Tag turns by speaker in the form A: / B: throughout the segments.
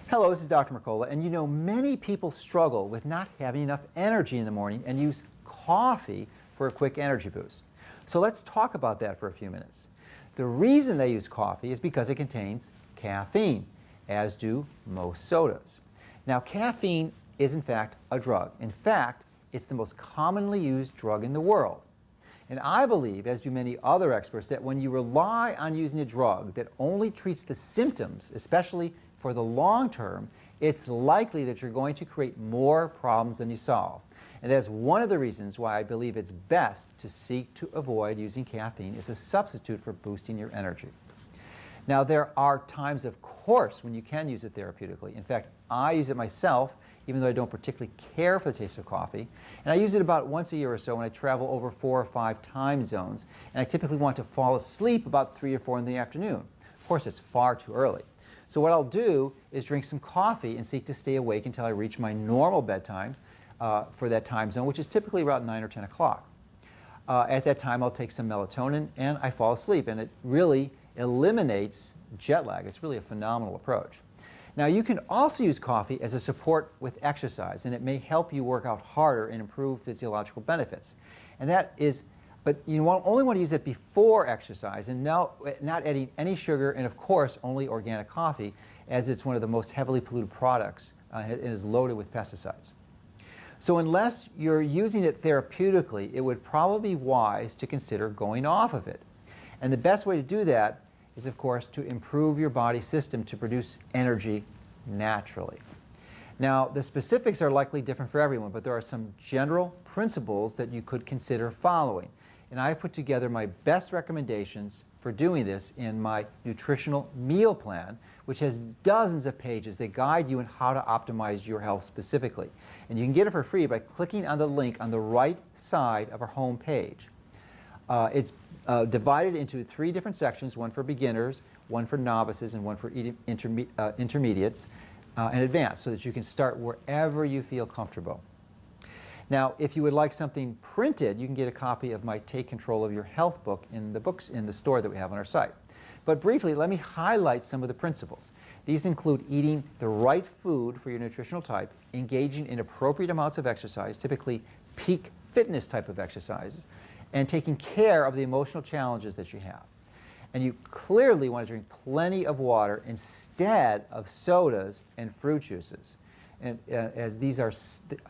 A: Hello, this is Dr. Mercola, and you know many people struggle with not having enough energy in the morning and use coffee for a quick energy boost. So let's talk about that for a few minutes. The reason they use coffee is because it contains caffeine, as do most sodas. Now, caffeine is in fact a drug. In fact, it's the most commonly used drug in the world. And I believe, as do many other experts, that when you rely on using a drug that only treats the symptoms, especially for the long term, it's likely that you're going to create more problems than you solve. And that's one of the reasons why I believe it's best to seek to avoid using caffeine as a substitute for boosting your energy. Now, there are times, of course, when you can use it therapeutically. In fact, I use it myself, even though I don't particularly care for the taste of coffee. And I use it about once a year or so when I travel over 4 or 5 time zones. And I typically want to fall asleep about 3 or 4 in the afternoon. Of course, it's far too early. So what I'll do is drink some coffee and seek to stay awake until I reach my normal bedtime for that time zone, which is typically around 9 or 10 o'clock. At that time, I'll take some melatonin and I fall asleep. And it really eliminates jet lag. It's really a phenomenal approach. Now, you can also use coffee as a support with exercise, and it may help you work out harder and improve physiological benefits. And that is, but you only want to use it before exercise, and not adding any sugar, and of course, only organic coffee, as it's one of the most heavily polluted products and is loaded with pesticides. So unless you're using it therapeutically, it would probably be wise to consider going off of it. And the best way to do that is, of course, to improve your body system to produce energy naturally. Now, the specifics are likely different for everyone, but there are some general principles that you could consider following. And I put together my best recommendations for doing this in my nutritional meal plan, which has dozens of pages that guide you in how to optimize your health specifically. And you can get it for free by clicking on the link on the right side of our home page. It's divided into 3 different sections, one for beginners, one for novices, and one for intermediates and advanced, so that you can start wherever you feel comfortable. Now, if you would like something printed, you can get a copy of my Take Control of Your Health book in the store that we have on our site. But briefly, let me highlight some of the principles. These include eating the right food for your nutritional type, engaging in appropriate amounts of exercise, typically peak fitness type of exercises, and taking care of the emotional challenges that you have. And you clearly want to drink plenty of water instead of sodas and fruit juices, and as these are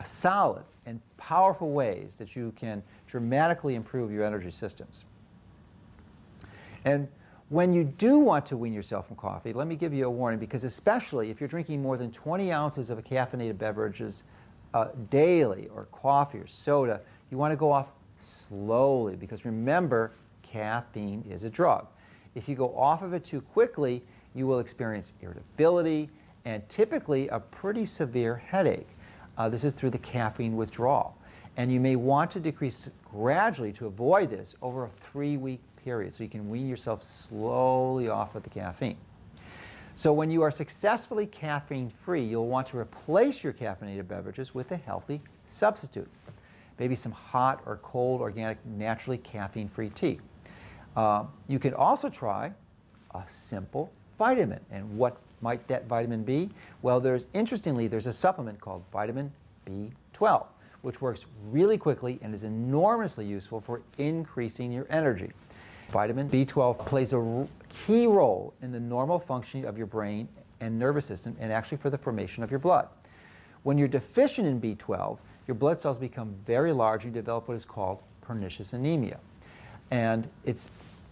A: solid and powerful ways that you can dramatically improve your energy systems. And when you do want to wean yourself from coffee, let me give you a warning, because especially if you're drinking more than 20 ounces of caffeinated beverages daily, or coffee or soda, you want to go off slowly, because remember, caffeine is a drug. If you go off of it too quickly, you will experience irritability and typically a pretty severe headache. This is through the caffeine withdrawal. And you may want to decrease gradually to avoid this over a 3-week period, so you can wean yourself slowly off of the caffeine. So when you are successfully caffeine-free, you'll want to replace your caffeinated beverages with a healthy substitute. Maybe some hot or cold, organic, naturally caffeine-free tea. You can also try a simple vitamin. And what might that vitamin be? Well, interestingly, there's a supplement called vitamin B12, which works really quickly and is enormously useful for increasing your energy. Vitamin B12 plays a key role in the normal functioning of your brain and nervous system, and actually for the formation of your blood. When you're deficient in B12, your blood cells become very large and you develop what is called pernicious anemia. And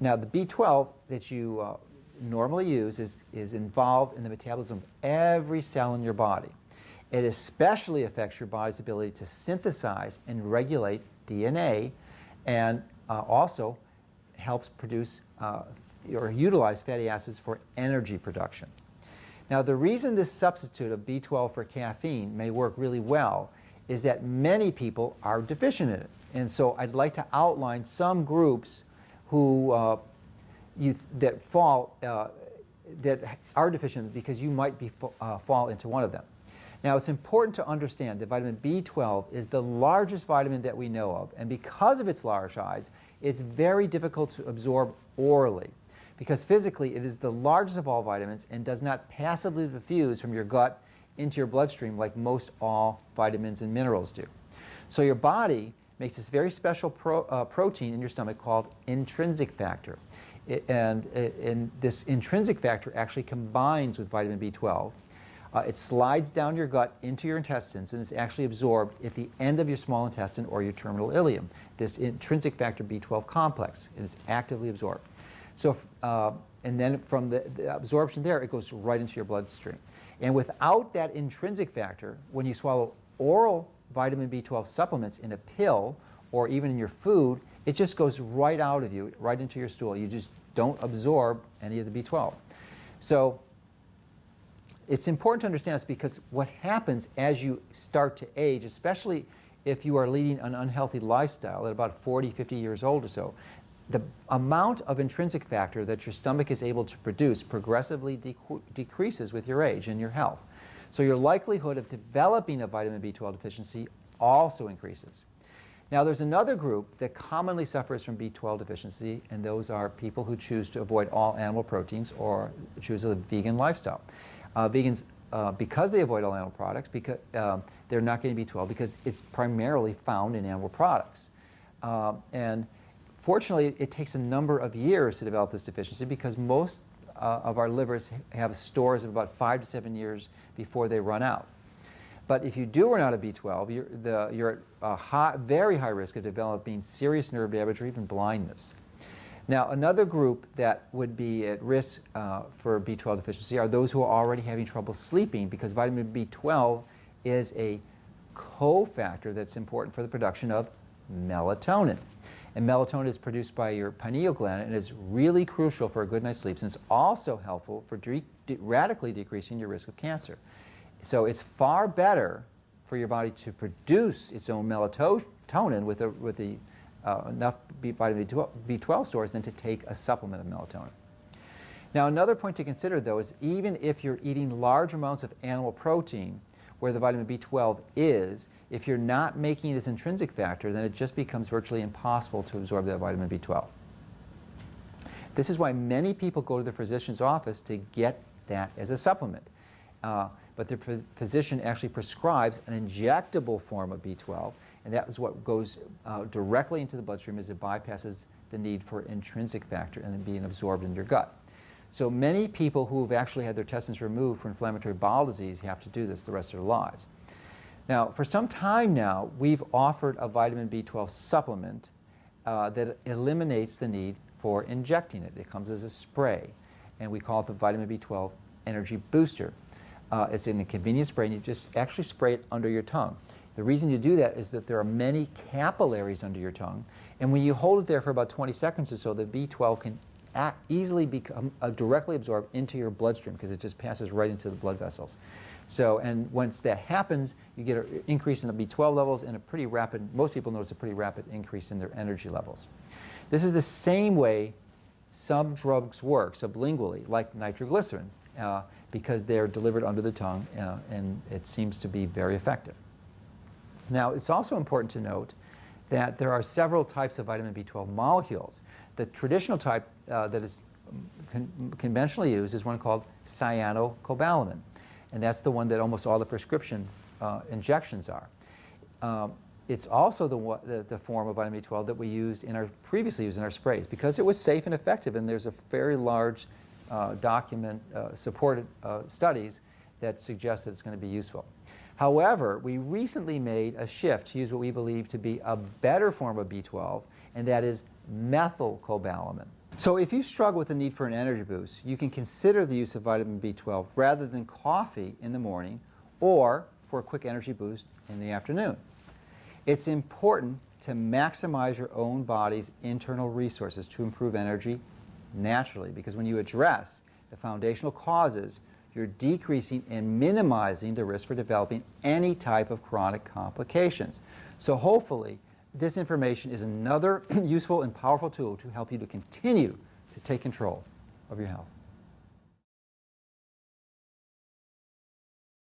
A: now the B12 that you normally use is involved in the metabolism of every cell in your body. It especially affects your body's ability to synthesize and regulate DNA, and also helps produce or utilize fatty acids for energy production. Now, the reason this substitute of B12 for caffeine may work really well is that many people are deficient in it. And so I'd like to outline some groups who that are deficient, because you might fall into one of them. Now, it's important to understand that vitamin B12 is the largest vitamin that we know of, and because of its large size, it's very difficult to absorb orally. because physically it is the largest of all vitamins and does not passively diffuse from your gut into your bloodstream like most all vitamins and minerals do. So your body makes this very special protein in your stomach called intrinsic factor. And this intrinsic factor actually combines with vitamin B12. It slides down your gut into your intestines and is actually absorbed at the end of your small intestine or your terminal ileum, this intrinsic factor B12 complex, and it's actively absorbed. So, and then from the absorption there, it goes right into your bloodstream. And without that intrinsic factor, when you swallow oral vitamin B12 supplements in a pill or even in your food, it just goes right out of you, right into your stool. You just don't absorb any of the B12. So it's important to understand this because what happens as you start to age, especially if you are leading an unhealthy lifestyle at about 40, 50 years old or so, the amount of intrinsic factor that your stomach is able to produce progressively decreases with your age and your health. So your likelihood of developing a vitamin B12 deficiency also increases. Now there's another group that commonly suffers from B12 deficiency, and those are people who choose to avoid all animal proteins or choose a vegan lifestyle. Vegans, because they avoid all animal products, because they're not getting B12 because it's primarily found in animal products. And fortunately, it takes a number of years to develop this deficiency because most of our livers have stores of about 5 to 7 years before they run out. But if you do run out of B12, you're at very high risk of developing serious nerve damage or even blindness. Now, another group that would be at risk for B12 deficiency are those who are already having trouble sleeping because vitamin B12 is a cofactor that's important for the production of melatonin. And melatonin is produced by your pineal gland and is really crucial for a good night's sleep, and it's also helpful for radically decreasing your risk of cancer. So it's far better for your body to produce its own melatonin with enough vitamin B12 stores than to take a supplement of melatonin. Now another point to consider though is even if you're eating large amounts of animal protein where the vitamin B12 is, if you're not making this intrinsic factor, then it just becomes virtually impossible to absorb that vitamin B12. This is why many people go to the physician's office to get that as a supplement. But the physician actually prescribes an injectable form of B12, and that is what goes directly into the bloodstream as it bypasses the need for intrinsic factor and then being absorbed in your gut. So many people who have actually had their intestines removed for inflammatory bowel disease have to do this the rest of their lives. Now, for some time now, we've offered a vitamin B12 supplement that eliminates the need for injecting it. It comes as a spray, and we call it the vitamin B12 Energy Booster. It's in a convenient spray, and you just actually spray it under your tongue. The reason you do that is that there are many capillaries under your tongue, and when you hold it there for about 20 seconds or so, the B12 can easily become directly absorbed into your bloodstream because it just passes right into the blood vessels. So, and once that happens, you get an increase in the B12 levels and a pretty rapid, most people notice a pretty rapid increase in their energy levels. This is the same way some drugs work sublingually, like nitroglycerin, because they're delivered under the tongue, and it seems to be very effective. Now, it's also important to note that there are several types of vitamin B12 molecules. The traditional type that is conventionally used is one called cyanocobalamin, and that's the one that almost all the prescription injections are. It's also the form of vitamin B12 that we previously used in our sprays because it was safe and effective, and there's a very large supported studies that suggest that it's going to be useful. However, we recently made a shift to use what we believe to be a better form of B12, and that is methylcobalamin. So if you struggle with the need for an energy boost, you can consider the use of vitamin B12 rather than coffee in the morning or for a quick energy boost in the afternoon. It's important to maximize your own body's internal resources to improve energy naturally, because when you address the foundational causes, you're decreasing and minimizing the risk for developing any type of chronic complications. So hopefully, this information is another useful and powerful tool to help you to continue to take control of your health.